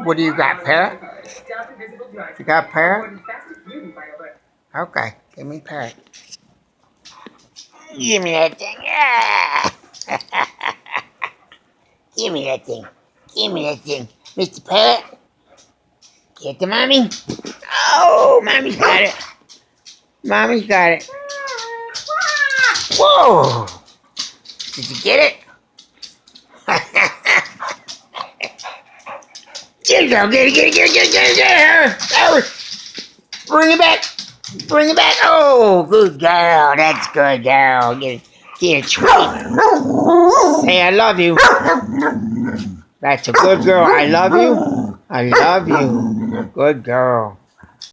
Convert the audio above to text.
What do you got, parrot? You got parrot? Okay, give me parrot. Give me that thing. Ah! Give me that thing. Give me that thing. Mr. Parrot. Get the mommy. Oh, mommy's got it. Mommy's got it. Whoa! Did you get it? Get it, girl. Get it. Oh, bring it back. Bring it back. Oh, good girl. That's good girl. Get it. Hey, I love you. That's a good girl. I love you. I love you. Good girl.